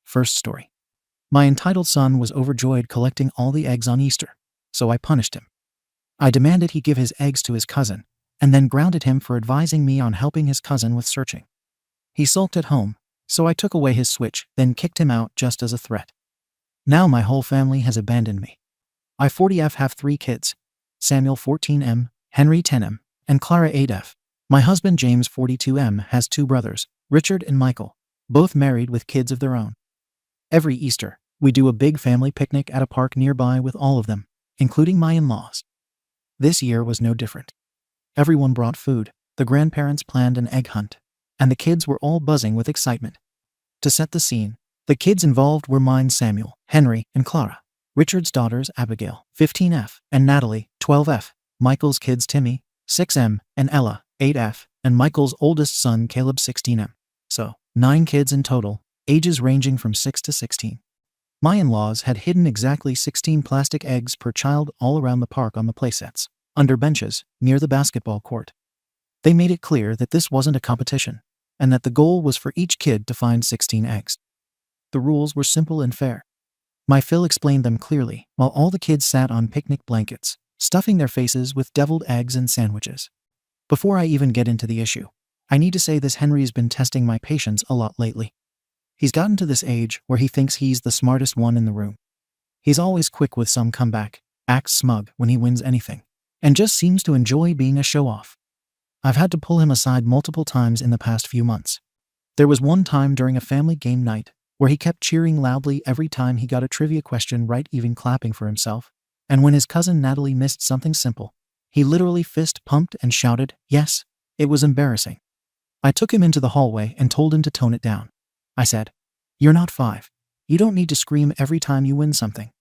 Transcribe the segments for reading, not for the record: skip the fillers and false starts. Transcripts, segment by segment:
First story. My entitled son was overjoyed collecting all the eggs on Easter, so I punished him. I demanded he give his eggs to his cousin, and then grounded him for advising me on helping his cousin with searching. He sulked at home, so I took away his switch, then kicked him out just as a threat. Now my whole family has abandoned me. I 40F have 3 kids, Samuel 14M, Henry 10M, and Clara 8F. My husband James 42M has 2 brothers, Richard and Michael, both married with kids of their own. Every Easter, we do a big family picnic at a park nearby with all of them, including my in-laws. This year was no different. Everyone brought food, the grandparents planned an egg hunt, and the kids were all buzzing with excitement. To set the scene, the kids involved were mine Samuel, Henry, and Clara, Richard's daughters Abigail, 15F, and Natalie, 12F, Michael's kids Timmy, 6M, and Ella, 8F, and Michael's oldest son Caleb, 16M. So, 9 kids in total, ages ranging from 6 to 16. My in-laws had hidden exactly 16 plastic eggs per child all around the park on the playsets, under benches, near the basketball court. They made it clear that this wasn't a competition, and that the goal was for each kid to find 16 eggs. The rules were simple and fair. My Phil explained them clearly, while all the kids sat on picnic blankets, stuffing their faces with deviled eggs and sandwiches. Before I even get into the issue, I need to say this Henry's been testing my patience a lot lately. He's gotten to this age where he thinks he's the smartest one in the room. He's always quick with some comeback, acts smug when he wins anything, and just seems to enjoy being a show-off. I've had to pull him aside multiple times in the past few months. There was one time during a family game night where he kept cheering loudly every time he got a trivia question right, even clapping for himself, and when his cousin Natalie missed something simple, he literally fist-pumped and shouted, "Yes." It was embarrassing. I took him into the hallway and told him to tone it down. I said, "You're not 5. You don't need to scream every time you win something."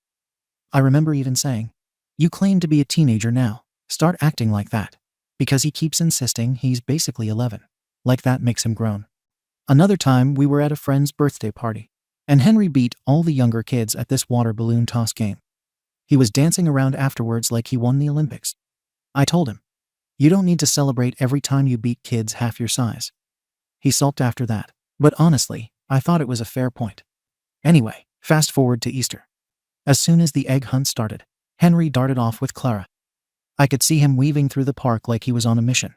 I remember even saying, "You claim to be a teenager now. Start acting like that." Because he keeps insisting he's basically 11. Like that makes him grown. Another time we were at a friend's birthday party, and Henry beat all the younger kids at this water balloon toss game. He was dancing around afterwards like he won the Olympics. I told him, "You don't need to celebrate every time you beat kids half your size." He sulked after that, but honestly, I thought it was a fair point. Anyway, fast forward to Easter. As soon as the egg hunt started, Henry darted off with Clara. I could see him weaving through the park like he was on a mission.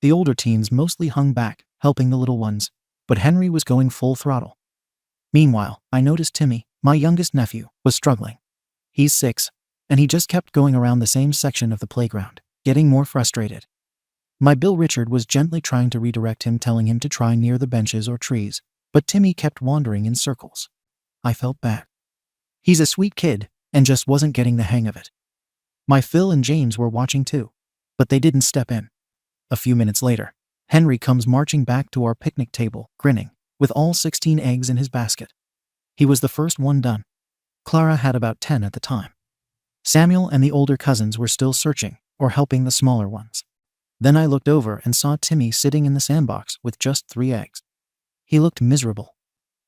The older teens mostly hung back, helping the little ones, but Henry was going full throttle. Meanwhile, I noticed Timmy, my youngest nephew, was struggling. He's 6, and he just kept going around the same section of the playground, getting more frustrated. My Bill Richard was gently trying to redirect him, telling him to try near the benches or trees, but Timmy kept wandering in circles. I felt bad. He's a sweet kid, and just wasn't getting the hang of it. My Phil and James were watching too, but they didn't step in. A few minutes later, Henry comes marching back to our picnic table, grinning, with all 16 eggs in his basket. He was the first one done. Clara had about 10 at the time. Samuel and the older cousins were still searching, or helping the smaller ones. Then I looked over and saw Timmy sitting in the sandbox with just 3 eggs. He looked miserable.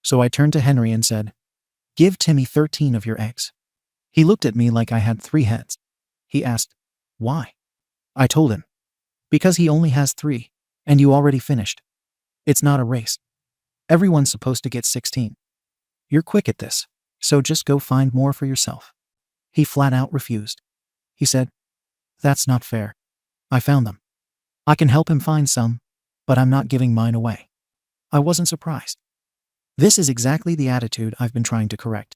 So I turned to Henry and said, "Give Timmy 13 of your eggs." He looked at me like I had 3 heads. He asked, "Why?" I told him, "Because he only has 3, and you already finished. It's not a race. Everyone's supposed to get 16. You're quick at this, so just go find more for yourself." He flat out refused. He said, "That's not fair. I found them. I can help him find some, but I'm not giving mine away." I wasn't surprised. This is exactly the attitude I've been trying to correct.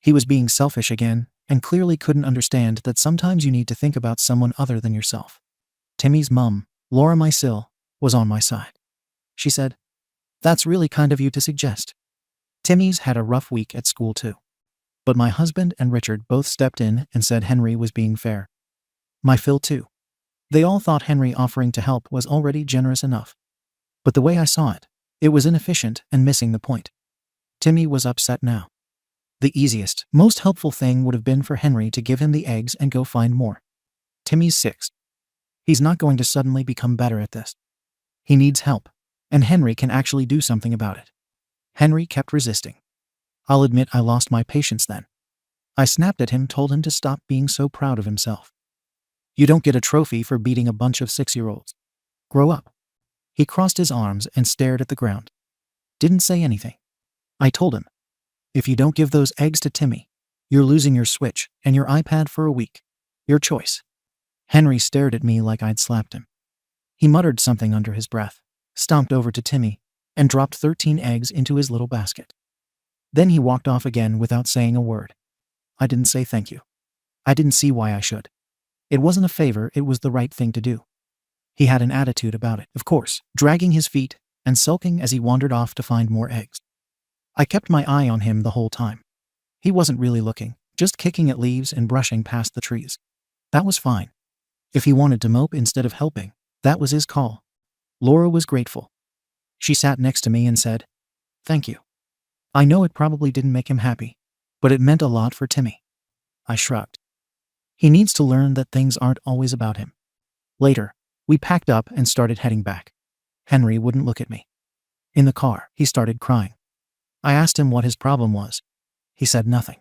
He was being selfish again, and clearly couldn't understand that sometimes you need to think about someone other than yourself. Timmy's mum, Laura Mysil, was on my side. She said, "That's really kind of you to suggest." Timmy's had a rough week at school too. But my husband and Richard both stepped in and said Henry was being fair. My Phil too. They all thought Henry offering to help was already generous enough. But the way I saw it, it was inefficient and missing the point. Timmy was upset now. The easiest, most helpful thing would have been for Henry to give him the eggs and go find more. Timmy's 6. He's not going to suddenly become better at this. He needs help, and Henry can actually do something about it. Henry kept resisting. I'll admit I lost my patience then. I snapped at him, told him to stop being so proud of himself. "You don't get a trophy for beating a bunch of 6-year-olds. Grow up." He crossed his arms and stared at the ground. Didn't say anything. I told him, If you don't give those eggs to Timmy, you're losing your Switch and your iPad for a week. Your choice." Henry stared at me like I'd slapped him. He muttered something under his breath, stomped over to Timmy, and dropped 13 eggs into his little basket. Then he walked off again without saying a word. I didn't say thank you. I didn't see why I should. It wasn't a favor, it was the right thing to do. He had an attitude about it, of course, dragging his feet and sulking as he wandered off to find more eggs. I kept my eye on him the whole time. He wasn't really looking, just kicking at leaves and brushing past the trees. That was fine. If he wanted to mope instead of helping, that was his call. Laura was grateful. She sat next to me and said, "Thank you." I know it probably didn't make him happy, but it meant a lot for Timmy. I shrugged. He needs to learn that things aren't always about him. Later, we packed up and started heading back. Henry wouldn't look at me. In the car, he started crying. I asked him what his problem was. He said nothing.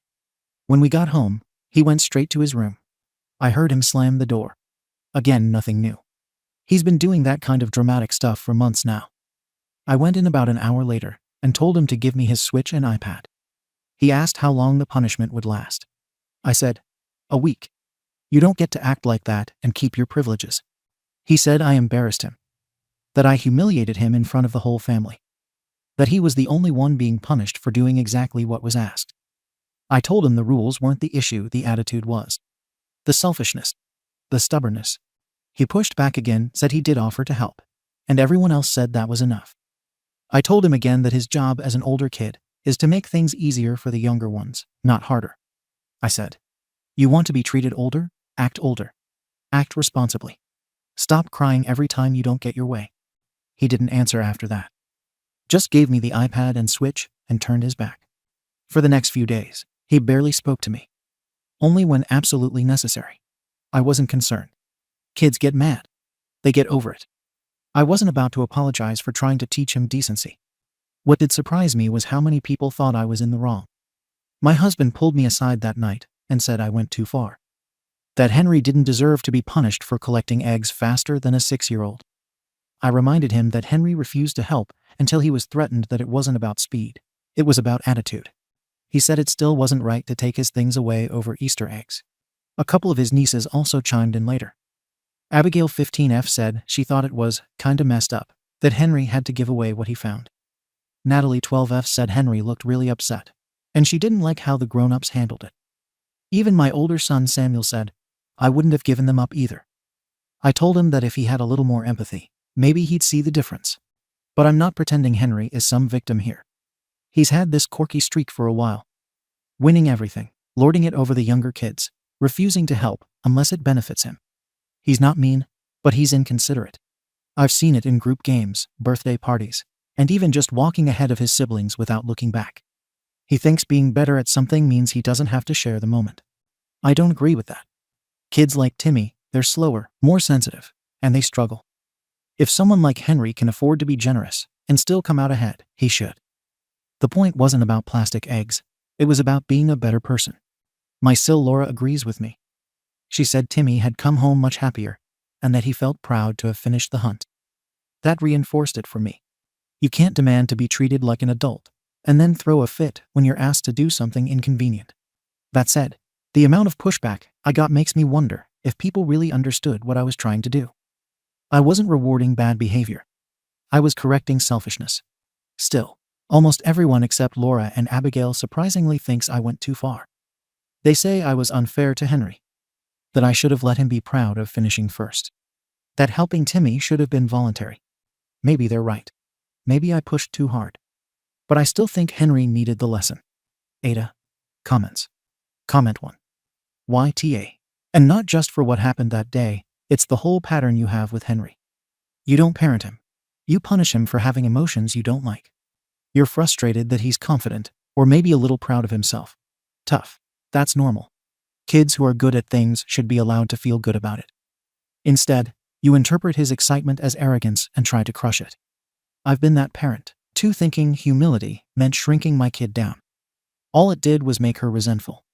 When we got home, he went straight to his room. I heard him slam the door. Again, nothing new. He's been doing that kind of dramatic stuff for months now. I went in about an hour later and told him to give me his Switch and iPad. He asked how long the punishment would last. I said, "A week. You don't get to act like that and keep your privileges." He said I embarrassed him, that I humiliated him in front of the whole family, that he was the only one being punished for doing exactly what was asked. I told him the rules weren't the issue, the attitude was. The selfishness, the stubbornness. He pushed back again, said he did offer to help, and everyone else said that was enough. I told him again that his job as an older kid is to make things easier for the younger ones, not harder. I said, "You want to be treated older? Act older. Act responsibly. Stop crying every time you don't get your way." He didn't answer after that. Just gave me the iPad and Switch and turned his back. For the next few days, he barely spoke to me. Only when absolutely necessary. I wasn't concerned. Kids get mad. They get over it. I wasn't about to apologize for trying to teach him decency. What did surprise me was how many people thought I was in the wrong. My husband pulled me aside that night and said I went too far. That Henry didn't deserve to be punished for collecting eggs faster than a 6-year-old. I reminded him that Henry refused to help until he was threatened that it wasn't about speed. It was about attitude. He said it still wasn't right to take his things away over Easter eggs. A couple of his nieces also chimed in later. Abigail 15F said she thought it was kinda messed up that Henry had to give away what he found. Natalie 12F said Henry looked really upset, and she didn't like how the grown-ups handled it. Even my older son Samuel said, "I wouldn't have given them up either." I told him that if he had a little more empathy, maybe he'd see the difference. But I'm not pretending Henry is some victim here. He's had this quirky streak for a while. Winning everything, lording it over the younger kids, refusing to help unless it benefits him. He's not mean, but he's inconsiderate. I've seen it in group games, birthday parties, and even just walking ahead of his siblings without looking back. He thinks being better at something means he doesn't have to share the moment. I don't agree with that. Kids like Timmy, they're slower, more sensitive, and they struggle. If someone like Henry can afford to be generous and still come out ahead, he should. The point wasn't about plastic eggs. It was about being a better person. My sil Laura agrees with me. She said Timmy had come home much happier and that he felt proud to have finished the hunt. That reinforced it for me. You can't demand to be treated like an adult and then throw a fit when you're asked to do something inconvenient. That said, the amount of pushback I got makes me wonder if people really understood what I was trying to do. I wasn't rewarding bad behavior. I was correcting selfishness. Still, almost everyone except Laura and Abigail surprisingly thinks I went too far. They say I was unfair to Henry, that I should have let him be proud of finishing first, that helping Timmy should have been voluntary. Maybe they're right. Maybe I pushed too hard. But I still think Henry needed the lesson. AITA. Comments. Comment 1. YTA. And not just for what happened that day, it's the whole pattern you have with Henry. You don't parent him. You punish him for having emotions you don't like. You're frustrated that he's confident, or maybe a little proud of himself. Tough. That's normal. Kids who are good at things should be allowed to feel good about it. Instead, you interpret his excitement as arrogance and try to crush it. I've been that parent, too, thinking humility meant shrinking my kid down. All it did was make her resentful.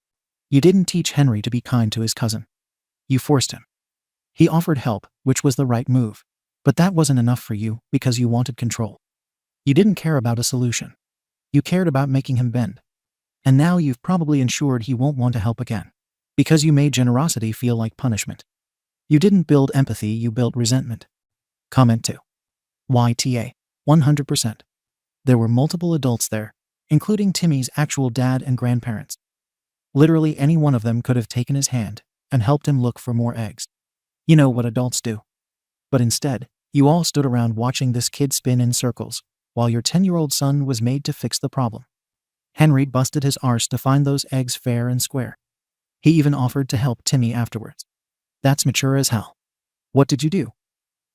You didn't teach Henry to be kind to his cousin. You forced him. He offered help, which was the right move, but that wasn't enough for you because you wanted control. You didn't care about a solution. You cared about making him bend. And now you've probably ensured he won't want to help again. Because you made generosity feel like punishment. You didn't build empathy, you built resentment. Comment 2. YTA. 100%. There were multiple adults there, including Timmy's actual dad and grandparents. Literally any one of them could have taken his hand and helped him look for more eggs. You know what adults do. But instead, you all stood around watching this kid spin in circles, while your 10-year-old son was made to fix the problem. Henry busted his arse to find those eggs fair and square. He even offered to help Timmy afterwards. That's mature as hell. What did you do?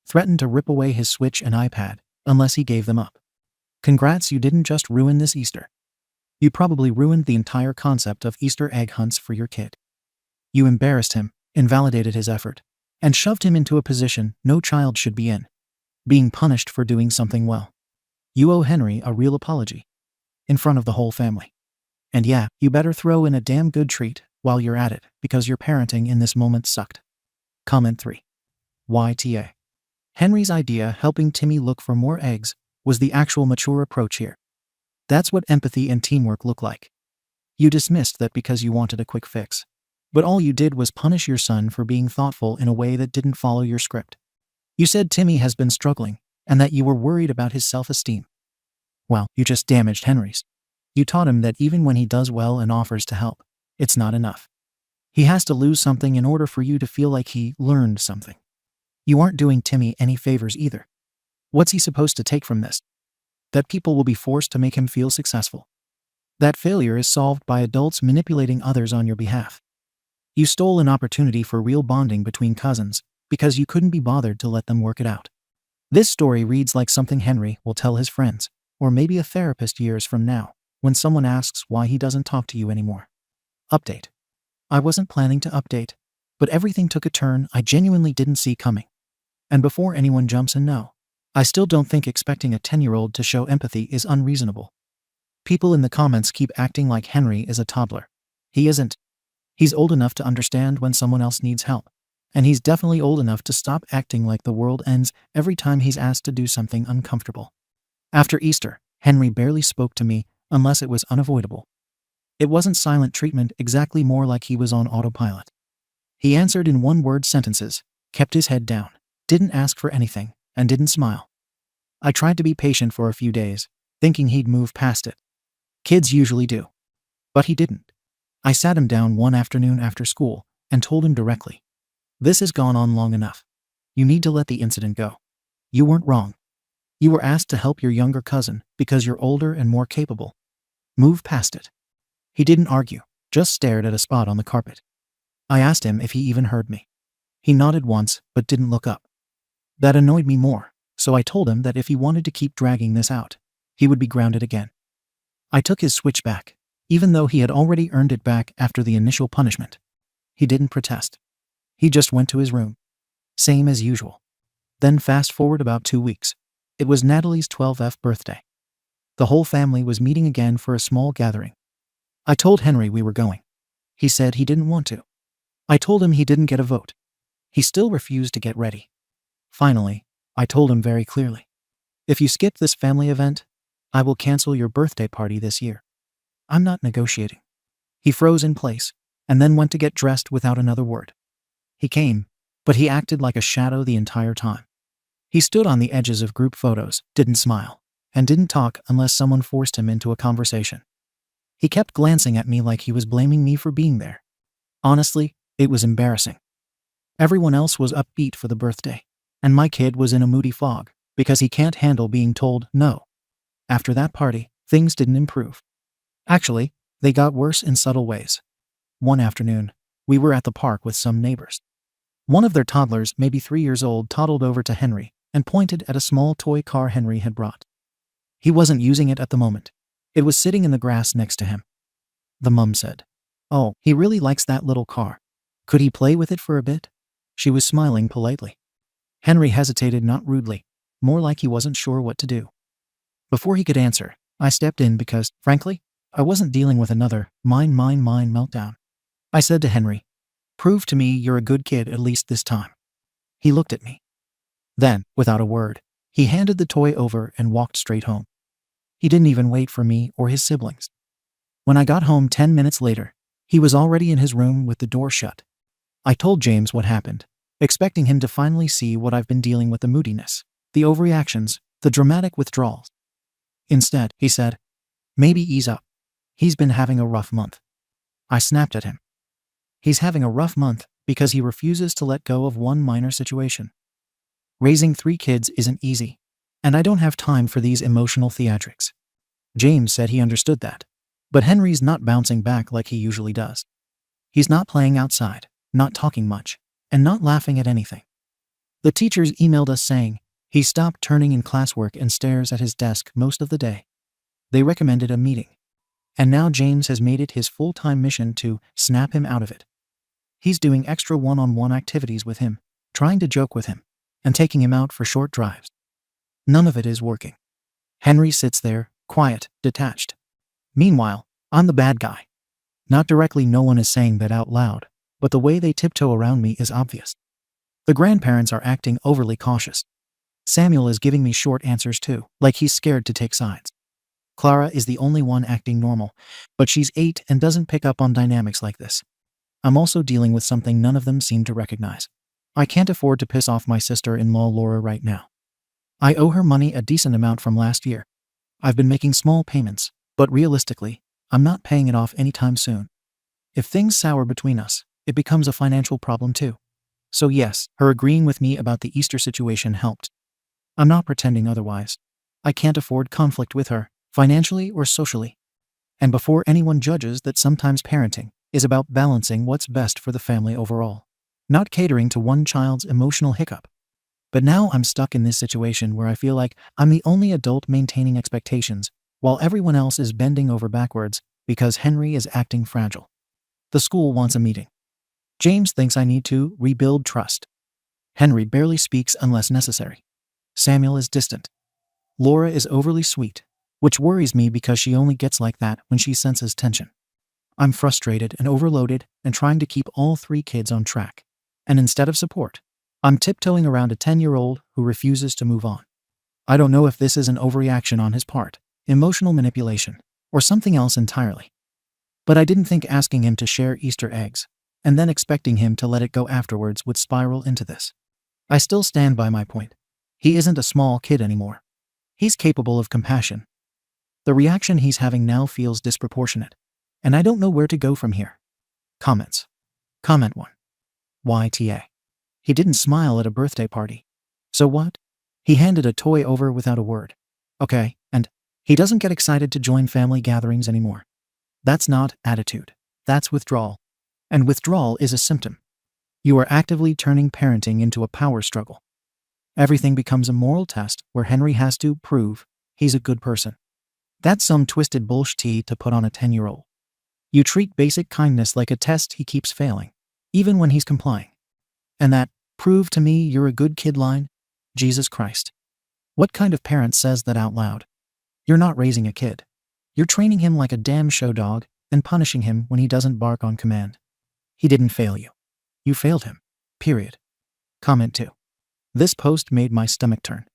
Threatened to rip away his Switch and iPad unless he gave them up. Congrats, you didn't just ruin this Easter. You probably ruined the entire concept of Easter egg hunts for your kid. You embarrassed him, invalidated his effort, and shoved him into a position no child should be in, being punished for doing something well. You owe Henry a real apology. In front of the whole family. And yeah, you better throw in a damn good treat while you're at it, because your parenting in this moment sucked. Comment 3. YTA. Henry's idea, helping Timmy look for more eggs, was the actual mature approach here. That's what empathy and teamwork look like. You dismissed that because you wanted a quick fix. But all you did was punish your son for being thoughtful in a way that didn't follow your script. You said Timmy has been struggling, and that you were worried about his self-esteem. Well, you just damaged Henry's. You taught him that even when he does well and offers to help, it's not enough. He has to lose something in order for you to feel like he learned something. You aren't doing Timmy any favors either. What's he supposed to take from this? That people will be forced to make him feel successful. That failure is solved by adults manipulating others on your behalf. You stole an opportunity for real bonding between cousins because you couldn't be bothered to let them work it out. This story reads like something Henry will tell his friends, or maybe a therapist years from now, when someone asks why he doesn't talk to you anymore. Update. I wasn't planning to update, but everything took a turn I genuinely didn't see coming. And before anyone jumps in, no, I still don't think expecting a 10-year-old to show empathy is unreasonable. People in the comments keep acting like Henry is a toddler. He isn't. He's old enough to understand when someone else needs help. And he's definitely old enough to stop acting like the world ends every time he's asked to do something uncomfortable. After Easter, Henry barely spoke to me unless it was unavoidable. It wasn't silent treatment, exactly, more like he was on autopilot. He answered in one-word sentences, kept his head down, didn't ask for anything, and didn't smile. I tried to be patient for a few days, thinking he'd move past it. Kids usually do. But he didn't. I sat him down one afternoon after school and told him directly, "This has gone on long enough. You need to let the incident go. You weren't wrong. You were asked to help your younger cousin because you're older and more capable. Move past it." He didn't argue, just stared at a spot on the carpet. I asked him if he even heard me. He nodded once, but didn't look up. That annoyed me more, so I told him that if he wanted to keep dragging this out, he would be grounded again. I took his Switch back, even though he had already earned it back after the initial punishment. He didn't protest. He just went to his room. Same as usual. Then fast forward about 2 weeks. It was Natalie's 12th birthday. The whole family was meeting again for a small gathering. I told Henry we were going. He said he didn't want to. I told him he didn't get a vote. He still refused to get ready. Finally, I told him very clearly, "If you skip this family event, I will cancel your birthday party this year. I'm not negotiating." He froze in place, and then went to get dressed without another word. He came, but he acted like a shadow the entire time. He stood on the edges of group photos, didn't smile, and didn't talk unless someone forced him into a conversation. He kept glancing at me like he was blaming me for being there. Honestly, it was embarrassing. Everyone else was upbeat for the birthday, and my kid was in a moody fog because he can't handle being told no. After that party, things didn't improve. Actually, they got worse in subtle ways. One afternoon, we were at the park with some neighbors. One of their toddlers, maybe 3 years old, toddled over to Henry and pointed at a small toy car Henry had brought. He wasn't using it at the moment. It was sitting in the grass next to him. The mum said, "Oh, he really likes that little car. Could he play with it for a bit?" She was smiling politely. Henry hesitated, not rudely, more like he wasn't sure what to do. Before he could answer, I stepped in because, frankly, I wasn't dealing with another mine meltdown. I said to Henry, "Prove to me you're a good kid at least this time." He looked at me. Then, without a word, he handed the toy over and walked straight home. He didn't even wait for me or his siblings. When I got home 10 minutes later, he was already in his room with the door shut. I told James what happened, expecting him to finally see what I've been dealing with: the moodiness, the overreactions, the dramatic withdrawals. Instead, he said, "Maybe ease up. He's been having a rough month." I snapped at him. He's having a rough month because he refuses to let go of one minor situation. Raising 3 kids isn't easy, and I don't have time for these emotional theatrics. James said he understood that, but Henry's not bouncing back like he usually does. He's not playing outside, not talking much, and not laughing at anything. The teachers emailed us saying he stopped turning in classwork and stares at his desk most of the day. They recommended a meeting. And now James has made it his full-time mission to snap him out of it. He's doing extra one-on-one activities with him, trying to joke with him, and taking him out for short drives. None of it is working. Henry sits there, quiet, detached. Meanwhile, I'm the bad guy. Not directly, no one is saying that out loud, but the way they tiptoe around me is obvious. The grandparents are acting overly cautious. Samuel is giving me short answers too, like he's scared to take sides. Clara is the only one acting normal, but she's 8 and doesn't pick up on dynamics like this. I'm also dealing with something none of them seem to recognize. I can't afford to piss off my sister-in-law Laura right now. I owe her money, a decent amount from last year. I've been making small payments, but realistically, I'm not paying it off anytime soon. If things sour between us, it becomes a financial problem too. So yes, her agreeing with me about the Easter situation helped. I'm not pretending otherwise. I can't afford conflict with her, financially or socially. And before anyone judges that, sometimes parenting is about balancing what's best for the family overall, not catering to one child's emotional hiccup. But now I'm stuck in this situation where I feel like I'm the only adult maintaining expectations, while everyone else is bending over backwards because Henry is acting fragile. The school wants a meeting. James thinks I need to rebuild trust. Henry barely speaks unless necessary. Samuel is distant. Laura is overly sweet, which worries me because she only gets like that when she senses tension. I'm frustrated and overloaded and trying to keep all 3 kids on track. And instead of support, I'm tiptoeing around a 10-year-old who refuses to move on. I don't know if this is an overreaction on his part, emotional manipulation, or something else entirely. But I didn't think asking him to share Easter eggs, and then expecting him to let it go afterwards, would spiral into this. I still stand by my point. He isn't a small kid anymore. He's capable of compassion. The reaction he's having now feels disproportionate, and I don't know where to go from here. Comments. Comment 1. YTA. He didn't smile at a birthday party. So what? He handed a toy over without a word. Okay, and he doesn't get excited to join family gatherings anymore. That's not attitude. That's withdrawal. And withdrawal is a symptom. You are actively turning parenting into a power struggle. Everything becomes a moral test where Henry has to prove he's a good person. That's some twisted bullshit to put on a 10-year-old. You treat basic kindness like a test he keeps failing, even when he's complying. And that "prove to me you're a good kid" line? Jesus Christ. What kind of parent says that out loud? You're not raising a kid. You're training him like a damn show dog and punishing him when he doesn't bark on command. He didn't fail you. You failed him. Period. Comment 2. This post made my stomach turn.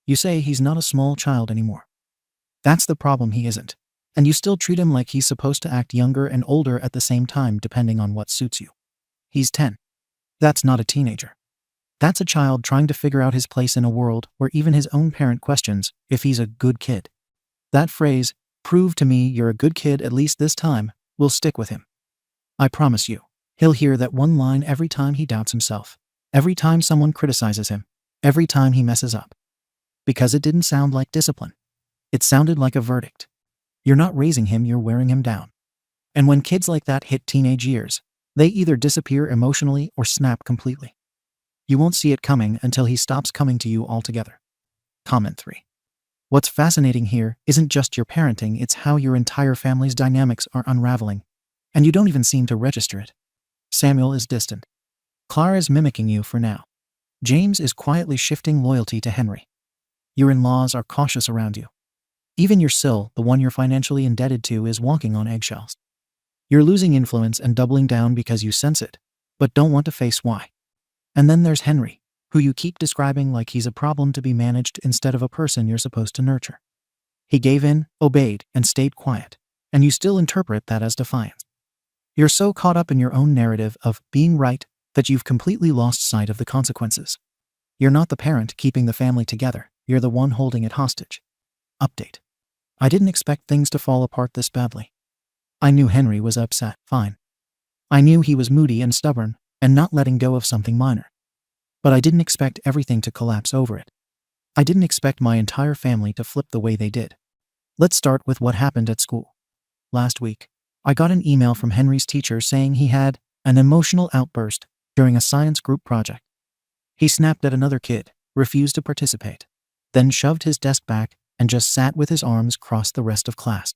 You say he's not a small child anymore. That's the problem, he isn't. And you still treat him like he's supposed to act younger and older at the same time, depending on what suits you. He's 10. That's not a teenager. That's a child trying to figure out his place in a world where even his own parent questions if he's a good kid. That phrase, "prove to me you're a good kid at least this time," will stick with him. I promise you, he'll hear that one line every time he doubts himself, every time someone criticizes him, every time he messes up. Because it didn't sound like discipline. It sounded like a verdict. You're not raising him, you're wearing him down. And when kids like that hit teenage years, they either disappear emotionally or snap completely. You won't see it coming until he stops coming to you altogether. Comment 3. What's fascinating here isn't just your parenting, it's how your entire family's dynamics are unraveling, and you don't even seem to register it. Samuel is distant. Clara's mimicking you for now. James is quietly shifting loyalty to Henry. Your in-laws are cautious around you. Even your Sil, the one you're financially indebted to, is walking on eggshells. You're losing influence and doubling down because you sense it, but don't want to face why. And then there's Henry, who you keep describing like he's a problem to be managed instead of a person you're supposed to nurture. He gave in, obeyed, and stayed quiet. and you still interpret that as defiance. You're so caught up in your own narrative of being right that you've completely lost sight of the consequences. You're not the parent keeping the family together, you're the one holding it hostage. Update. I didn't expect things to fall apart this badly. I knew Henry was upset, fine. I knew he was moody and stubborn, and not letting go of something minor. But I didn't expect everything to collapse over it. I didn't expect my entire family to flip the way they did. Let's start with what happened at school. Last week, I got an email from Henry's teacher saying he had an emotional outburst during a science group project. He snapped at another kid, refused to participate, then shoved his desk back and just sat with his arms crossed the rest of class.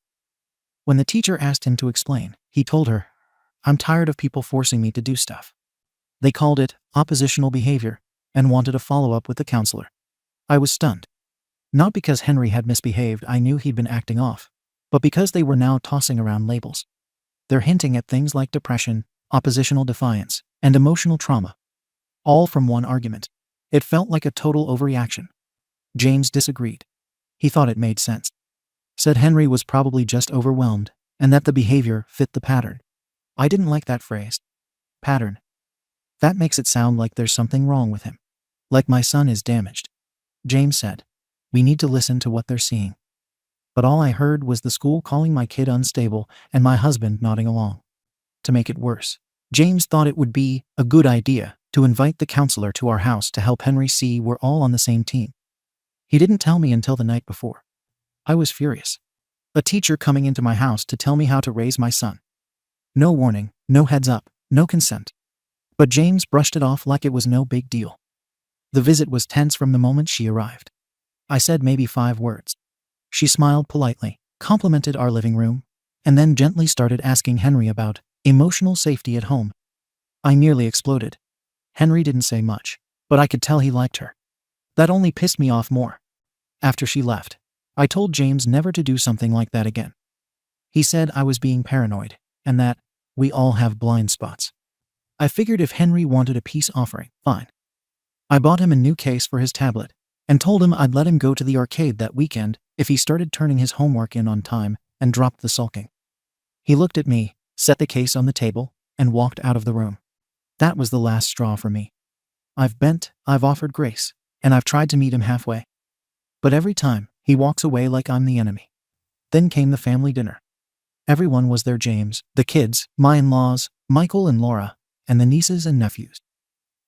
When the teacher asked him to explain, he told her, "I'm tired of people forcing me to do stuff." They called it oppositional behavior and wanted a follow-up with the counselor. I was stunned. Not because Henry had misbehaved, I knew he'd been acting off, but because they were now tossing around labels. They're hinting at things like depression, oppositional defiance, and emotional trauma. All from one argument. It felt like a total overreaction. James disagreed. He thought it made sense. Said Henry was probably just overwhelmed, and that the behavior fit the pattern. I didn't like that phrase. Pattern. That makes it sound like there's something wrong with him. Like my son is damaged. James said, "We need to listen to what they're seeing." But all I heard was the school calling my kid unstable and my husband nodding along. To make it worse, James thought it would be a good idea to invite the counselor to our house to help Henry see we're all on the same team. He didn't tell me until the night before. I was furious. A teacher coming into my house to tell me how to raise my son. No warning, no heads up, no consent. But James brushed it off like it was no big deal. The visit was tense from the moment she arrived. I said maybe 5 words. She smiled politely, complimented our living room, and then gently started asking Henry about emotional safety at home. I nearly exploded. Henry didn't say much, but I could tell he liked her. That only pissed me off more. After she left, I told James never to do something like that again. He said I was being paranoid, and that we all have blind spots. I figured if Henry wanted a peace offering, fine. I bought him a new case for his tablet, and told him I'd let him go to the arcade that weekend if he started turning his homework in on time and dropped the sulking. He looked at me, set the case on the table, and walked out of the room. That was the last straw for me. I've bent, I've offered grace, and I've tried to meet him halfway. But every time, he walks away like I'm the enemy. Then came the family dinner. Everyone was there: James, the kids, my in-laws, Michael and Laura, and the nieces and nephews.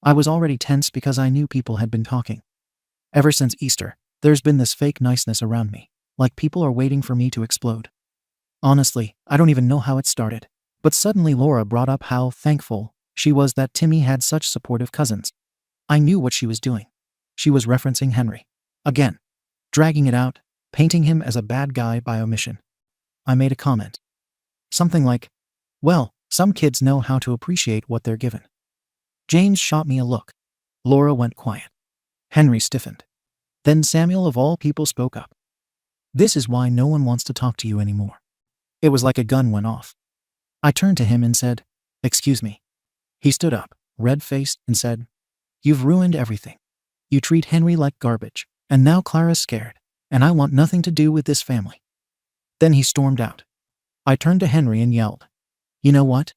I was already tense because I knew people had been talking. Ever since Easter, there's been this fake niceness around me, like people are waiting for me to explode. Honestly, I don't even know how it started, but suddenly Laura brought up how thankful she was that Timmy had such supportive cousins. I knew what she was doing. She was referencing Henry. Again. Dragging it out, painting him as a bad guy by omission. I made a comment. Something like, "Well, some kids know how to appreciate what they're given." James shot me a look. Laura went quiet. Henry stiffened. Then Samuel of all people spoke up. "This is why no one wants to talk to you anymore." It was like a gun went off. I turned to him and said, "Excuse me." He stood up, red-faced, and said, "You've ruined everything. You treat Henry like garbage, and now Clara's scared, and I want nothing to do with this family." Then he stormed out. I turned to Henry and yelled, "You know what?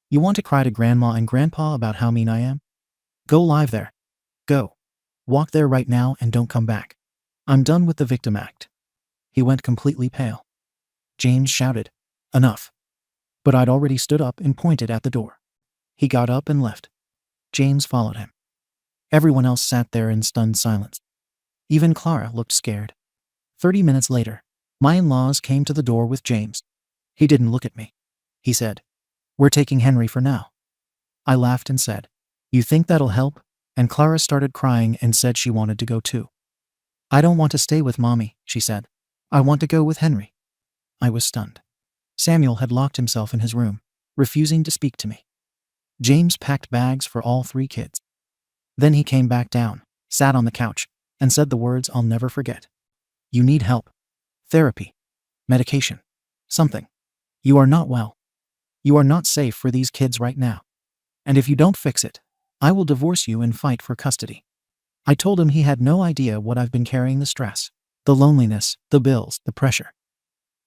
You want to cry to Grandma and Grandpa about how mean I am? Go live there. Go. Walk there right now and don't come back. I'm done with the victim act." He went completely pale. James shouted, "Enough." But I'd already stood up and pointed at the door. He got up and left. James followed him. Everyone else sat there in stunned silence. Even Clara looked scared. 30 minutes later, my in-laws came to the door with James. He didn't look at me. He said, "We're taking Henry for now." I laughed and said, "You think that'll help?" And Clara started crying and said she wanted to go too. "I don't want to stay with Mommy," she said. "I want to go with Henry." I was stunned. Samuel had locked himself in his room, refusing to speak to me. James packed bags for all 3 kids. Then he came back down, sat on the couch, and said the words I'll never forget. "You need help. Therapy. Medication. Something. You are not well. You are not safe for these kids right now. And if you don't fix it, I will divorce you and fight for custody." I told him he had no idea what I've been carrying: the stress, the loneliness, the bills, the pressure.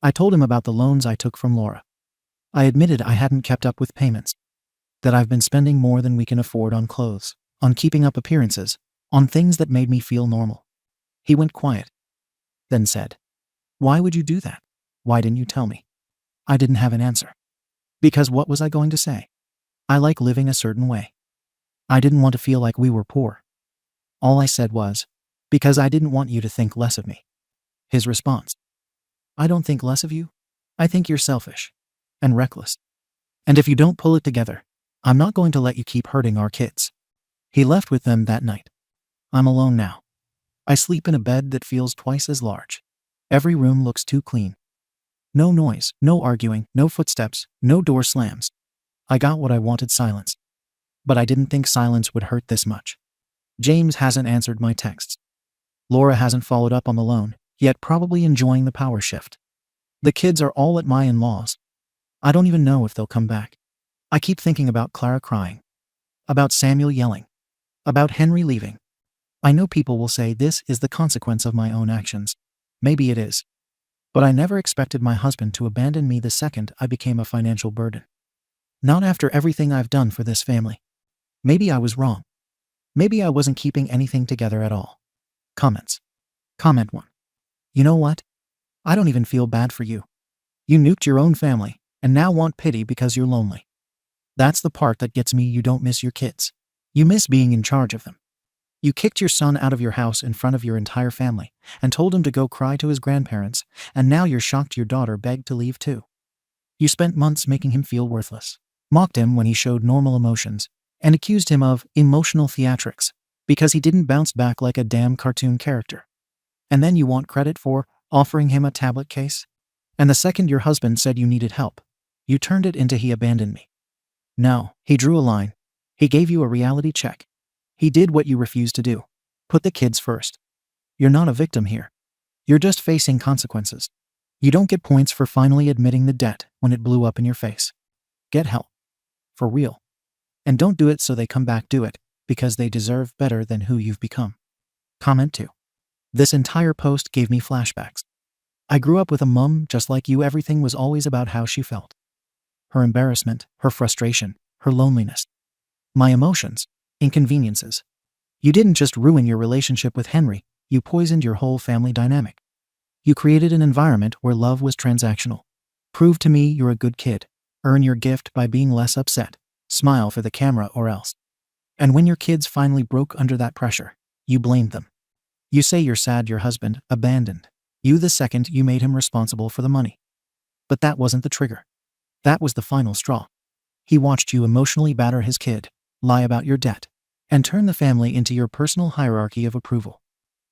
I told him about the loans I took from Laura. I admitted I hadn't kept up with payments, that I've been spending more than we can afford on clothes, on keeping up appearances, on things that made me feel normal. He went quiet, then said, "Why would you do that? Why didn't you tell me?" I didn't have an answer. Because what was I going to say? I like living a certain way. I didn't want to feel like we were poor. All I said was, because I didn't want you to think less of me. His response, "I don't think less of you. I think you're selfish and reckless. And if you don't pull it together, I'm not going to let you keep hurting our kids." He left with them that night. I'm alone now. I sleep in a bed that feels twice as large. Every room looks too clean. No noise, no arguing, no footsteps, no door slams. I got what I wanted: silence. But I didn't think silence would hurt this much. James hasn't answered my texts. Laura hasn't followed up on the loan, yet probably enjoying the power shift. The kids are all at my in-laws. I don't even know if they'll come back. I keep thinking about Clara crying, about Samuel yelling, about Henry leaving. I know people will say this is the consequence of my own actions. Maybe it is. But I never expected my husband to abandon me the second I became a financial burden. Not after everything I've done for this family. Maybe I was wrong. Maybe I wasn't keeping anything together at all. Comments. Comment 1. You know what? I don't even feel bad for you. You nuked your own family, and now want pity because you're lonely. That's the part that gets me. You don't miss your kids. You miss being in charge of them. You kicked your son out of your house in front of your entire family and told him to go cry to his grandparents, and now you're shocked your daughter begged to leave too. You spent months making him feel worthless, mocked him when he showed normal emotions, and accused him of emotional theatrics because he didn't bounce back like a damn cartoon character. And then you want credit for offering him a tablet case? And the second your husband said you needed help, you turned it into "he abandoned me." No, he drew a line. He gave you a reality check. He did what you refused to do. Put the kids first. You're not a victim here. You're just facing consequences. You don't get points for finally admitting the debt when it blew up in your face. Get help. For real. And don't do it so they come back. Do it because they deserve better than who you've become. Comment 2. This entire post gave me flashbacks. I grew up with a mum just like you. Everything was always about how she felt. Her embarrassment, her frustration, her loneliness. My emotions, inconveniences. You didn't just ruin your relationship with Henry, you poisoned your whole family dynamic. You created an environment where love was transactional. Prove to me you're a good kid. Earn your gift by being less upset. Smile for the camera or else. And when your kids finally broke under that pressure, you blamed them. You say you're sad your husband abandoned you the second you made him responsible for the money. But that wasn't the trigger. That was the final straw. He watched you emotionally batter his kid, lie about your debt, and turn the family into your personal hierarchy of approval.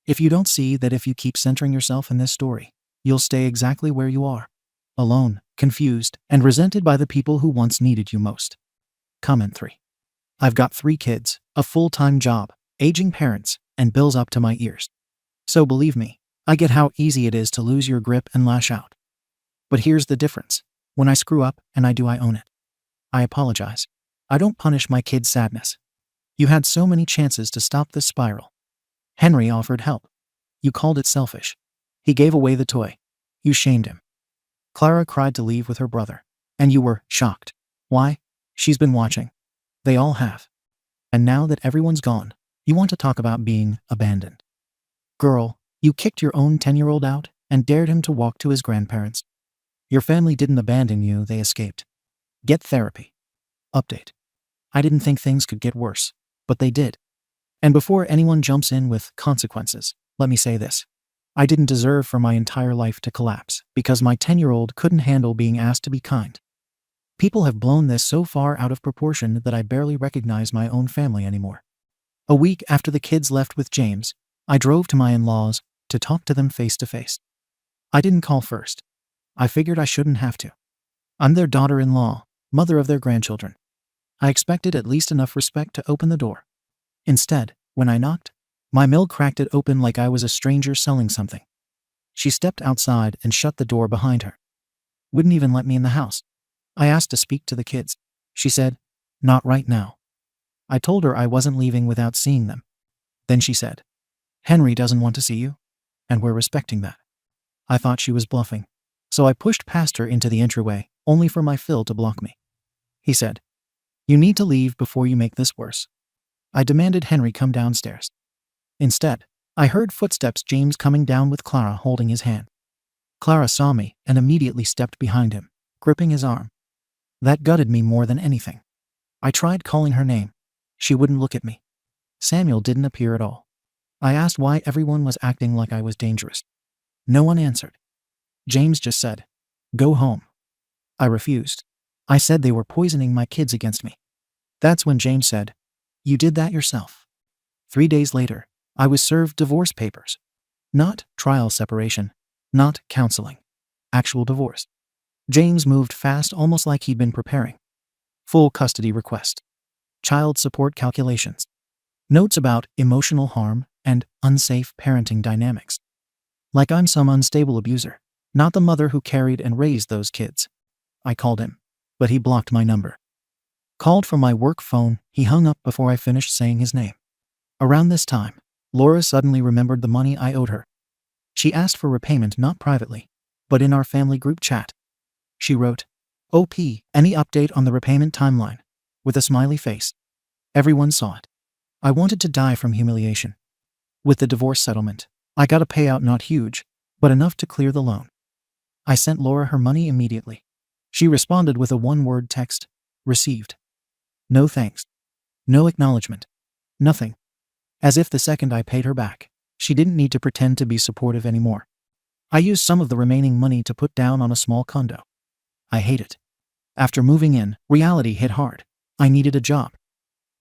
If you don't see that if you keep centering yourself in this story, you'll stay exactly where you are. Alone, confused, and resented by the people who once needed you most. Comment 3. I've got 3 kids, a full-time job, aging parents, and bills up to my ears. So believe me, I get how easy it is to lose your grip and lash out. But here's the difference. When I screw up, and I own it. I apologize. I don't punish my kids' sadness. You had so many chances to stop this spiral. Henry offered help. You called it selfish. He gave away the toy. You shamed him. Clara cried to leave with her brother. And you were shocked. Why? She's been watching. They all have. And now that everyone's gone, you want to talk about being abandoned. Girl, you kicked your own 10-year-old out and dared him to walk to his grandparents. Your family didn't abandon you, they escaped. Get therapy. Update. I didn't think things could get worse, but they did. And before anyone jumps in with consequences, let me say this. I didn't deserve for my entire life to collapse because my 10-year-old couldn't handle being asked to be kind. People have blown this so far out of proportion that I barely recognize my own family anymore. A week after the kids left with James, I drove to my in-laws to talk to them face to face. I didn't call first. I figured I shouldn't have to. I'm their daughter-in-law, mother of their grandchildren. I expected at least enough respect to open the door. Instead, when I knocked, my mill cracked it open like I was a stranger selling something. She stepped outside and shut the door behind her. Wouldn't even let me in the house. I asked to speak to the kids. She said, "Not right now." I told her I wasn't leaving without seeing them. Then she said, "Henry doesn't want to see you, and we're respecting that." I thought she was bluffing. So I pushed past her into the entryway, only for my Phil to block me. He said, "You need to leave before you make this worse." I demanded Henry come downstairs. Instead, I heard footsteps, James coming down with Clara holding his hand. Clara saw me and immediately stepped behind him, gripping his arm. That gutted me more than anything. I tried calling her name. She wouldn't look at me. Samuel didn't appear at all. I asked why everyone was acting like I was dangerous. No one answered. James just said, "Go home." I refused. I said they were poisoning my kids against me. That's when James said, "You did that yourself." 3 days later, I was served divorce papers. Not trial separation, not counseling. Actual divorce. James moved fast, almost like he'd been preparing. Full custody request. Child support calculations. Notes about emotional harm and unsafe parenting dynamics. Like I'm some unstable abuser, not the mother who carried and raised those kids. I called him, but he blocked my number. Called from my work phone, he hung up before I finished saying his name. Around this time, Laura suddenly remembered the money I owed her. She asked for repayment, not privately, but in our family group chat. She wrote, "OP, any update on the repayment timeline?" with a smiley face. Everyone saw it. I wanted to die from humiliation. With the divorce settlement, I got a payout, not huge, but enough to clear the loan. I sent Laura her money immediately. She responded with a one-word text, "Received." No thanks. No acknowledgement. Nothing. As if the second I paid her back, she didn't need to pretend to be supportive anymore. I used some of the remaining money to put down on a small condo. I hate it. After moving in, reality hit hard. I needed a job.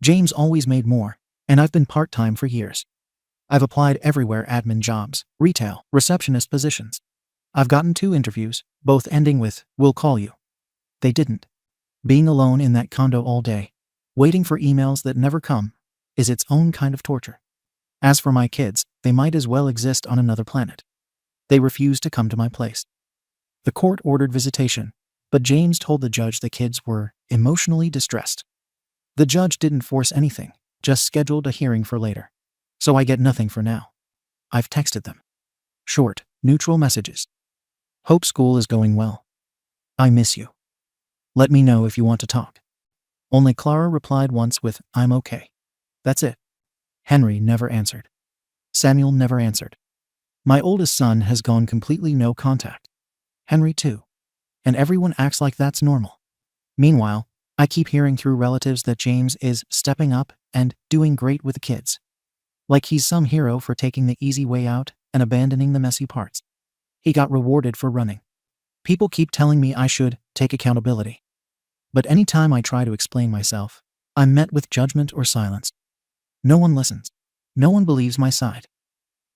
James always made more, and I've been part-time for years. I've applied everywhere: admin jobs, retail, receptionist positions. I've gotten 2 interviews, both ending with, "We'll call you." They didn't. Being alone in that condo all day, waiting for emails that never come, is its own kind of torture. As for my kids, they might as well exist on another planet. They refused to come to my place. The court ordered visitation, but James told the judge the kids were emotionally distressed. The judge didn't force anything, just scheduled a hearing for later. So I get nothing for now. I've texted them. Short, neutral messages. "Hope school is going well. I miss you. Let me know if you want to talk." Only Clara replied once with, "I'm okay." That's it. Henry never answered. Samuel never answered. My oldest son has gone completely no contact. Henry too. And everyone acts like that's normal. Meanwhile, I keep hearing through relatives that James is stepping up and doing great with the kids. Like he's some hero for taking the easy way out and abandoning the messy parts. He got rewarded for running. People keep telling me I should take accountability. But anytime I try to explain myself, I'm met with judgment or silence. No one listens. No one believes my side.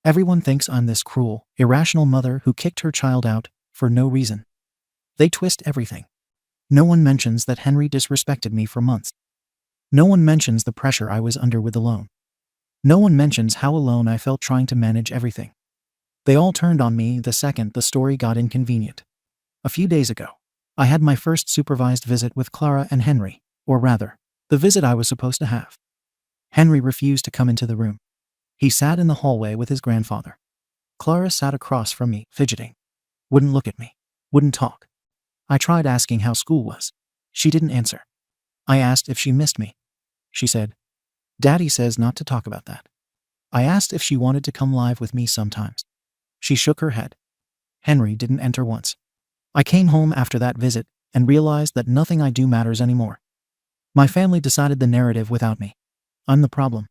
Everyone thinks I'm this cruel, irrational mother who kicked her child out for no reason. They twist everything. No one mentions that Henry disrespected me for months. No one mentions the pressure I was under with the loan. No one mentions how alone I felt trying to manage everything. They all turned on me the second the story got inconvenient. A few days ago, I had my first supervised visit with Clara and Henry, or rather, the visit I was supposed to have. Henry refused to come into the room. He sat in the hallway with his grandfather. Clara sat across from me, fidgeting. Wouldn't look at me. Wouldn't talk. I tried asking how school was. She didn't answer. I asked if she missed me. She said, "Daddy says not to talk about that." I asked if she wanted to come live with me sometimes. She shook her head. Henry didn't enter once. I came home after that visit and realized that nothing I do matters anymore. My family decided the narrative without me. I'm the problem.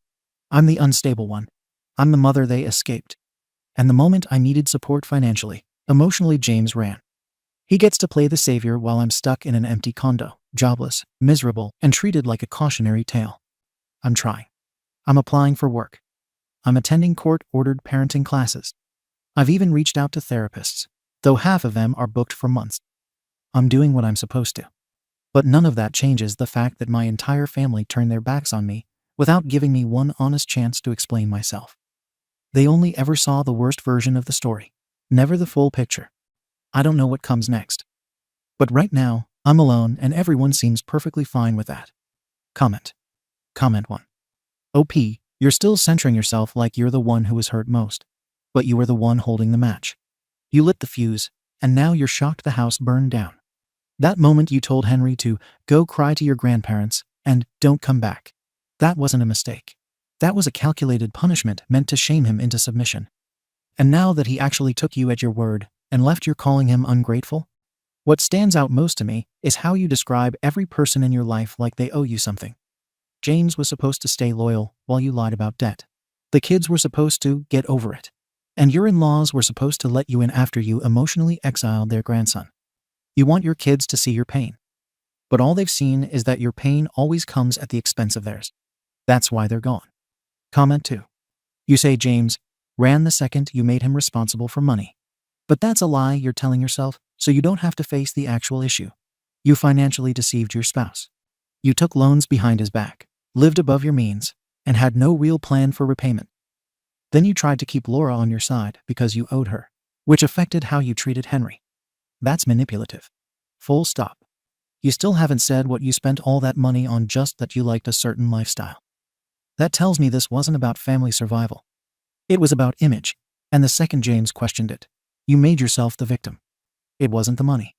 I'm the unstable one. I'm the mother they escaped. And the moment I needed support financially, emotionally, James ran. He gets to play the savior while I'm stuck in an empty condo, jobless, miserable, and treated like a cautionary tale. I'm trying. I'm applying for work. I'm attending court-ordered parenting classes. I've even reached out to therapists, though half of them are booked for months. I'm doing what I'm supposed to. But none of that changes the fact that my entire family turned their backs on me without giving me one honest chance to explain myself. They only ever saw the worst version of the story, never the full picture. I don't know what comes next. But right now, I'm alone and everyone seems perfectly fine with that. Comment 1. OP, you're still centering yourself like you're the one who was hurt most. But you were the one holding the match. You lit the fuse, and now you're shocked the house burned down. That moment you told Henry to go cry to your grandparents and don't come back. That wasn't a mistake. That was a calculated punishment meant to shame him into submission. And now that he actually took you at your word and left, you're calling him ungrateful? What stands out most to me is how you describe every person in your life like they owe you something. James was supposed to stay loyal while you lied about debt. The kids were supposed to get over it. And your in-laws were supposed to let you in after you emotionally exiled their grandson. You want your kids to see your pain. But all they've seen is that your pain always comes at the expense of theirs. That's why they're gone. Comment 2. You say James ran the second you made him responsible for money. But that's a lie you're telling yourself, so you don't have to face the actual issue. You financially deceived your spouse. You took loans behind his back, lived above your means, and had no real plan for repayment. Then you tried to keep Laura on your side because you owed her, which affected how you treated Henry. That's manipulative. Full stop. You still haven't said what you spent all that money on, just that you liked a certain lifestyle. That tells me this wasn't about family survival. It was about image, and the second James questioned it, you made yourself the victim. It wasn't the money.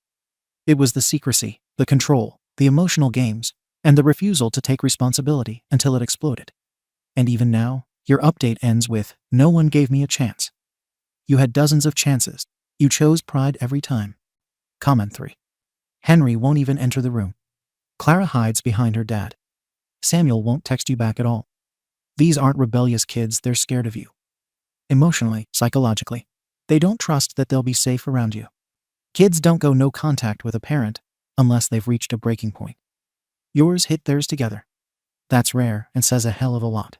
It was the secrecy, the control, the emotional games, and the refusal to take responsibility until it exploded. And even now, your update ends with, no one gave me a chance. You had dozens of chances. You chose pride every time. Comment 3. Henry won't even enter the room. Clara hides behind her dad. Samuel won't text you back at all. These aren't rebellious kids, they're scared of you. Emotionally, psychologically. They don't trust that they'll be safe around you. Kids don't go no contact with a parent unless they've reached a breaking point. Yours hit theirs together. That's rare and says a hell of a lot.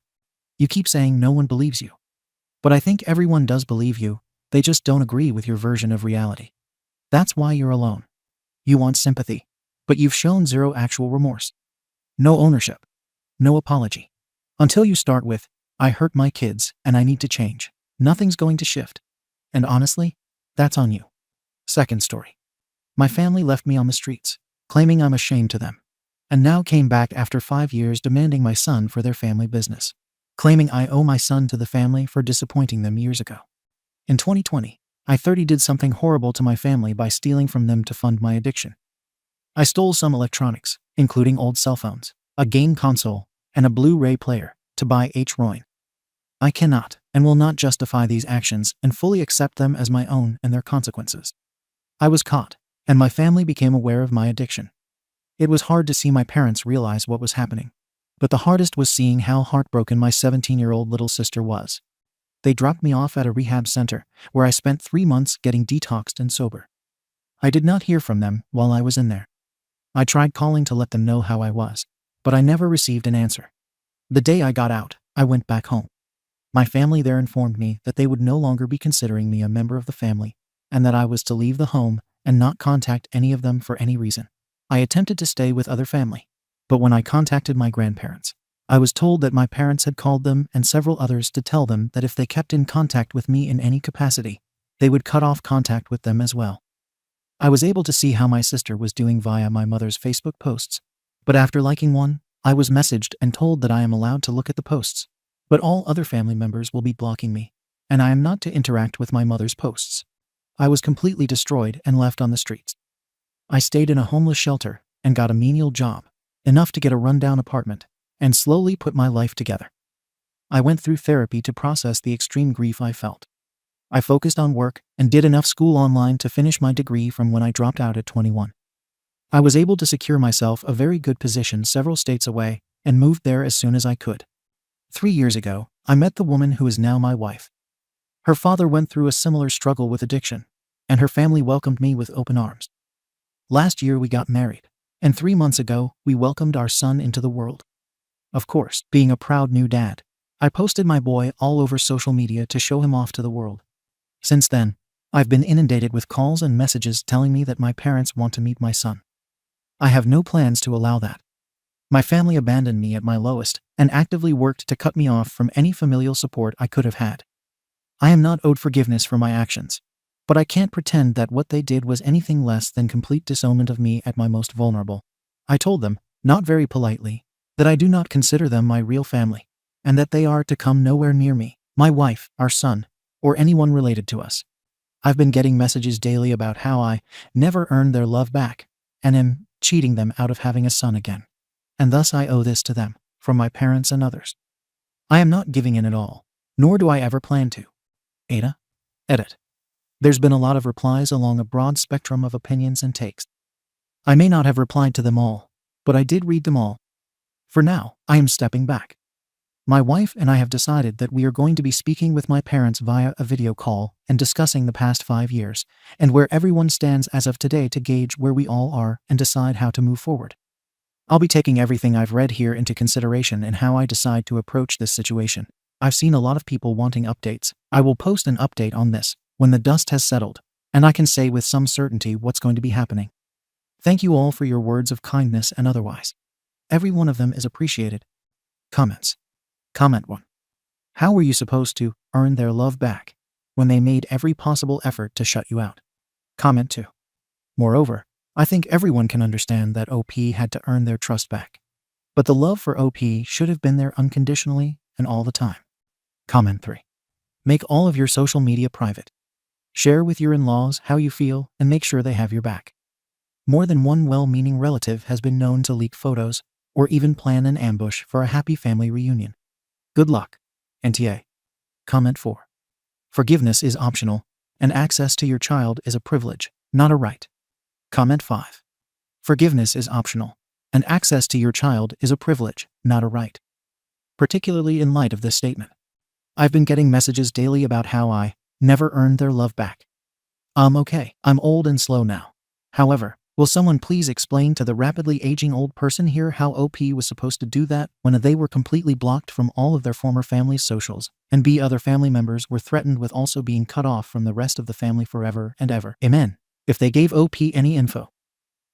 You keep saying no one believes you. But I think everyone does believe you, they just don't agree with your version of reality. That's why you're alone. You want sympathy, but you've shown zero actual remorse. No ownership. No apology. Until you start with, I hurt my kids and I need to change, nothing's going to shift. And honestly, that's on you. Second story. My family left me on the streets, claiming I'm a shame to them, and now came back after 5 years demanding my son for their family business, claiming I owe my son to the family for disappointing them years ago. In 2020, I did something horrible to my family by stealing from them to fund my addiction. I stole some electronics, including old cell phones, a game console, and a Blu-ray player, to buy Roin. I cannot and will not justify these actions and fully accept them as my own and their consequences. I was caught, and my family became aware of my addiction. It was hard to see my parents realize what was happening, but the hardest was seeing how heartbroken my 17-year-old little sister was. They dropped me off at a rehab center, where I spent 3 months getting detoxed and sober. I did not hear from them while I was in there. I tried calling to let them know how I was, but I never received an answer. The day I got out, I went back home. My family there informed me that they would no longer be considering me a member of the family, and that I was to leave the home and not contact any of them for any reason. I attempted to stay with other family, but when I contacted my grandparents, I was told that my parents had called them and several others to tell them that if they kept in contact with me in any capacity, they would cut off contact with them as well. I was able to see how my sister was doing via my mother's Facebook posts, but after liking one, I was messaged and told that I am allowed to look at the posts, but all other family members will be blocking me, and I am not to interact with my mother's posts. I was completely destroyed and left on the streets. I stayed in a homeless shelter and got a menial job, enough to get a rundown apartment, and slowly put my life together. I went through therapy to process the extreme grief I felt. I focused on work and did enough school online to finish my degree from when I dropped out at 21. I was able to secure myself a very good position several states away and moved there as soon as I could. 3 years ago, I met the woman who is now my wife. Her father went through a similar struggle with addiction, and her family welcomed me with open arms. Last year we got married, and 3 months ago we welcomed our son into the world. Of course, being a proud new dad, I posted my boy all over social media to show him off to the world. Since then, I've been inundated with calls and messages telling me that my parents want to meet my son. I have no plans to allow that. My family abandoned me at my lowest and actively worked to cut me off from any familial support I could have had. I am not owed forgiveness for my actions, but I can't pretend that what they did was anything less than complete disownment of me at my most vulnerable. I told them, not very politely, that I do not consider them my real family, and that they are to come nowhere near me, my wife, our son, or anyone related to us. I've been getting messages daily about how I never earned their love back and am cheating them out of having a son again. And thus I owe this to them, from my parents and others. I am not giving in at all, nor do I ever plan to. AITA. Edit. There's been a lot of replies along a broad spectrum of opinions and takes. I may not have replied to them all, but I did read them all. For now, I am stepping back. My wife and I have decided that we are going to be speaking with my parents via a video call and discussing the past 5 years and where everyone stands as of today to gauge where we all are and decide how to move forward. I'll be taking everything I've read here into consideration in how I decide to approach this situation. I've seen a lot of people wanting updates. I will post an update on this when the dust has settled, and I can say with some certainty what's going to be happening. Thank you all for your words of kindness and otherwise. Every one of them is appreciated. Comments. Comment 1. How were you supposed to earn their love back when they made every possible effort to shut you out? Comment 2. Moreover, I think everyone can understand that OP had to earn their trust back. But the love for OP should have been there unconditionally and all the time. Comment 3. Make all of your social media private. Share with your in-laws how you feel and make sure they have your back. More than one well-meaning relative has been known to leak photos or even plan an ambush for a happy family reunion. Good luck. NTA. Comment 4. Forgiveness is optional, and access to your child is a privilege, not a right. Comment 5. Forgiveness is optional, and access to your child is a privilege, not a right. Particularly in light of this statement. I've been getting messages daily about how I never earned their love back. Okay, I'm old and slow now. However, will someone please explain to the rapidly aging old person here how OP was supposed to do that when they were completely blocked from all of their former family's socials, and B, other family members were threatened with also being cut off from the rest of the family forever and ever. Amen. If they gave OP any info.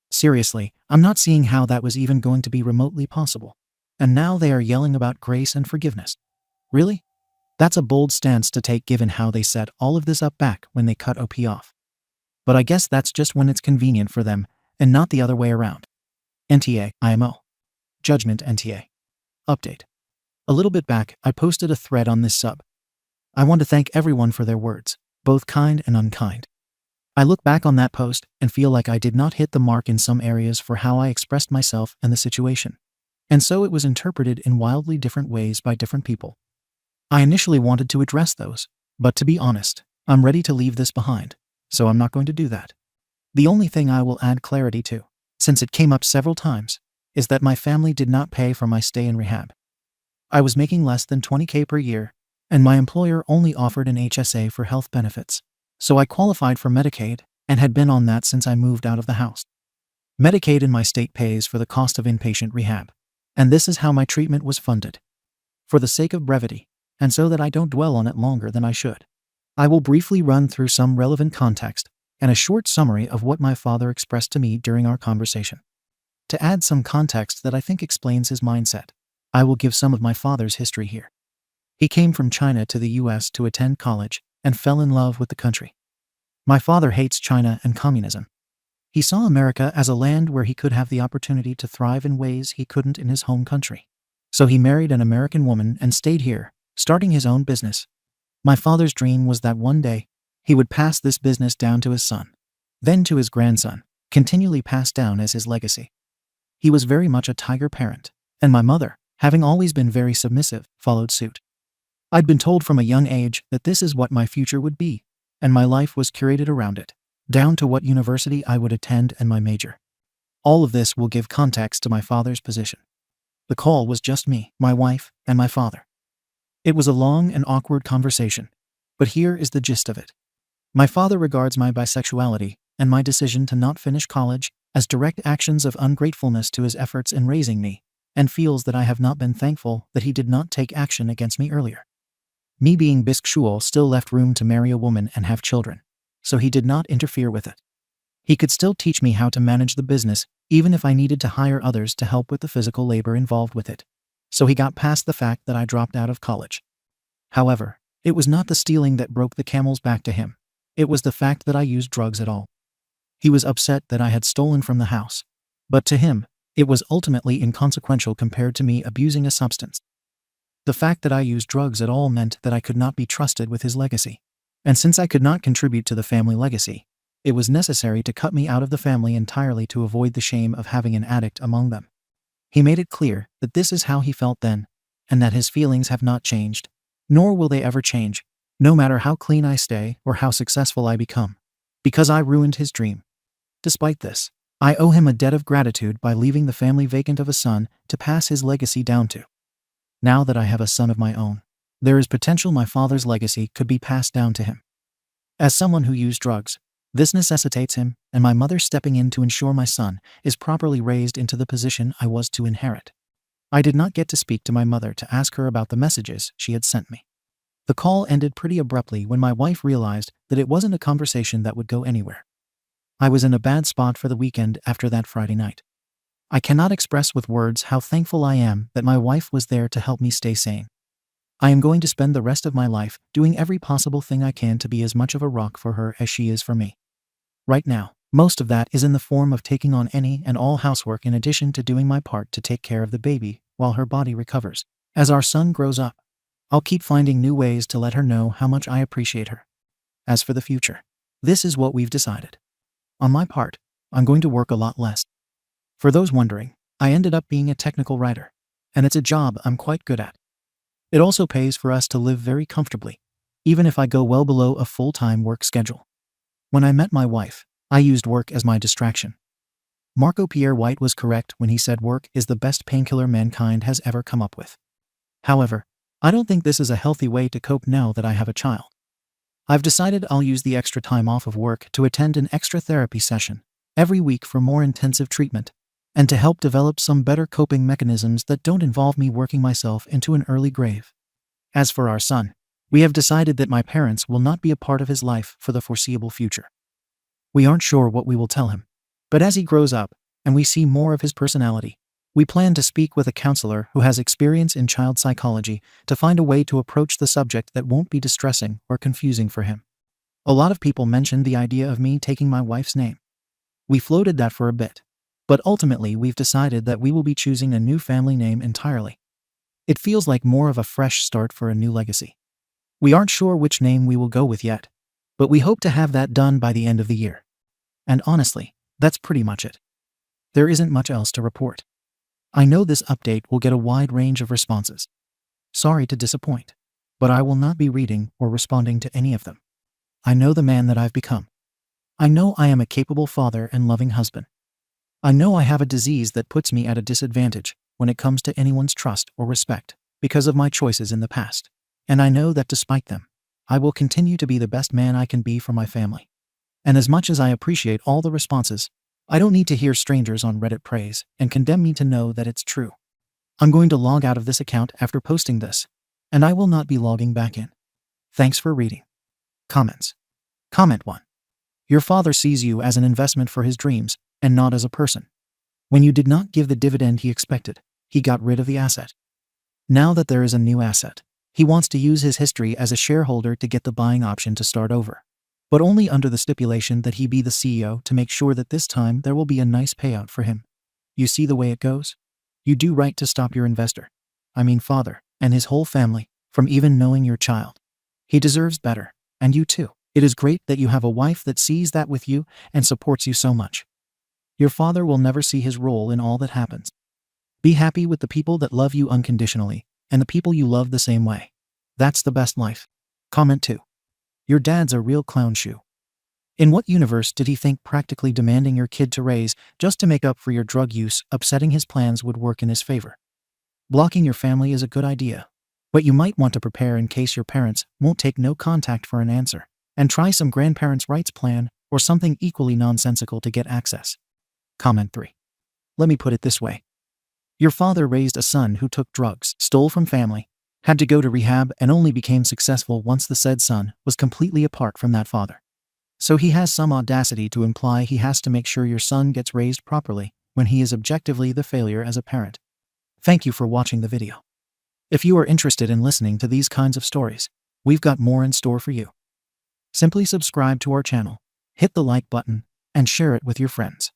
Seriously, I'm not seeing how that was even going to be remotely possible. And now they are yelling about grace and forgiveness. Really? That's a bold stance to take given how they set all of this up back when they cut OP off. But I guess that's just when it's convenient for them, and not the other way around. NTA, IMO. Judgment NTA. Update. A little bit back, I posted a thread on this sub. I want to thank everyone for their words, both kind and unkind. I look back on that post and feel like I did not hit the mark in some areas for how I expressed myself and the situation. And so it was interpreted in wildly different ways by different people. I initially wanted to address those, but to be honest, I'm ready to leave this behind, so I'm not going to do that. The only thing I will add clarity to, since it came up several times, is that my family did not pay for my stay in rehab. I was making less than $20,000 per year, and my employer only offered an HSA for health benefits, so I qualified for Medicaid and had been on that since I moved out of the house. Medicaid in my state pays for the cost of inpatient rehab, and this is how my treatment was funded. For the sake of brevity, and so that I don't dwell on it longer than I should, I will briefly run through some relevant context and a short summary of what my father expressed to me during our conversation. To add some context that I think explains his mindset, I will give some of my father's history here. He came from China to the US to attend college and fell in love with the country. My father hates China and communism. He saw America as a land where he could have the opportunity to thrive in ways he couldn't in his home country. So he married an American woman and stayed here, starting his own business. My father's dream was that one day, he would pass this business down to his son, then to his grandson, continually passed down as his legacy. He was very much a tiger parent, and my mother, having always been very submissive, followed suit. I'd been told from a young age that this is what my future would be, and my life was curated around it, down to what university I would attend and my major. All of this will give context to my father's position. The call was just me, my wife, and my father. It was a long and awkward conversation, but here is the gist of it. My father regards my bisexuality and my decision to not finish college as direct actions of ungratefulness to his efforts in raising me, and feels that I have not been thankful that he did not take action against me earlier. Me being bisexual still left room to marry a woman and have children, so he did not interfere with it. He could still teach me how to manage the business, even if I needed to hire others to help with the physical labor involved with it. So he got past the fact that I dropped out of college. However, it was not the stealing that broke the camel's back to him. It was the fact that I used drugs at all. He was upset that I had stolen from the house, but to him, it was ultimately inconsequential compared to me abusing a substance. The fact that I used drugs at all meant that I could not be trusted with his legacy. And since I could not contribute to the family legacy, it was necessary to cut me out of the family entirely to avoid the shame of having an addict among them. He made it clear that this is how he felt then, and that his feelings have not changed, nor will they ever change, no matter how clean I stay or how successful I become, because I ruined his dream. Despite this, I owe him a debt of gratitude by leaving the family vacant of a son to pass his legacy down to. Now that I have a son of my own, there is potential my father's legacy could be passed down to him. As someone who used drugs, this necessitates him and my mother stepping in to ensure my son is properly raised into the position I was to inherit. I did not get to speak to my mother to ask her about the messages she had sent me. The call ended pretty abruptly when my wife realized that it wasn't a conversation that would go anywhere. I was in a bad spot for the weekend after that Friday night. I cannot express with words how thankful I am that my wife was there to help me stay sane. I am going to spend the rest of my life doing every possible thing I can to be as much of a rock for her as she is for me. Right now, most of that is in the form of taking on any and all housework in addition to doing my part to take care of the baby while her body recovers. As our son grows up, I'll keep finding new ways to let her know how much I appreciate her. As for the future, this is what we've decided. On my part, I'm going to work a lot less. For those wondering, I ended up being a technical writer, and it's a job I'm quite good at. It also pays for us to live very comfortably, even if I go well below a full-time work schedule. When I met my wife, I used work as my distraction. Marco Pierre White was correct when he said work is the best painkiller mankind has ever come up with. However, I don't think this is a healthy way to cope now that I have a child. I've decided I'll use the extra time off of work to attend an extra therapy session every week for more intensive treatment, and to help develop some better coping mechanisms that don't involve me working myself into an early grave. As for our son, we have decided that my parents will not be a part of his life for the foreseeable future. We aren't sure what we will tell him, but as he grows up and we see more of his personality, we plan to speak with a counselor who has experience in child psychology to find a way to approach the subject that won't be distressing or confusing for him. A lot of people mentioned the idea of me taking my wife's name. We floated that for a bit, but ultimately we've decided that we will be choosing a new family name entirely. It feels like more of a fresh start for a new legacy. We aren't sure which name we will go with yet, but we hope to have that done by the end of the year. And honestly, that's pretty much it. There isn't much else to report. I know this update will get a wide range of responses. Sorry to disappoint, but I will not be reading or responding to any of them. I know the man that I've become. I know I am a capable father and loving husband. I know I have a disease that puts me at a disadvantage when it comes to anyone's trust or respect because of my choices in the past. And I know that despite them, I will continue to be the best man I can be for my family. And as much as I appreciate all the responses, I don't need to hear strangers on Reddit praise and condemn me to know that it's true. I'm going to log out of this account after posting this, and I will not be logging back in. Thanks for reading. Comments. Comment 1. Your father sees you as an investment for his dreams and not as a person. When you did not give the dividend he expected, he got rid of the asset. Now that there is a new asset, he wants to use his history as a shareholder to get the buying option to start over, but only under the stipulation that he be the CEO to make sure that this time there will be a nice payout for him. You see the way it goes? You do right to stop your investor, father, and his whole family, from even knowing your child. He deserves better, and you too. It is great that you have a wife that sees that with you and supports you so much. Your father will never see his role in all that happens. Be happy with the people that love you unconditionally, and the people you love the same way. That's the best life. Comment 2. Your dad's a real clown shoe. In what universe did he think practically demanding your kid to raise just to make up for your drug use, upsetting his plans would work in his favor? Blocking your family is a good idea, but you might want to prepare in case your parents won't take no contact for an answer, and try some grandparents' rights plan or something equally nonsensical to get access. Comment 3. Let me put it this way. Your father raised a son who took drugs, stole from family, had to go to rehab, and only became successful once the said son was completely apart from that father. So he has some audacity to imply he has to make sure your son gets raised properly when he is objectively the failure as a parent. Thank you for watching the video. If you are interested in listening to these kinds of stories, we've got more in store for you. Simply subscribe to our channel, hit the like button, and share it with your friends.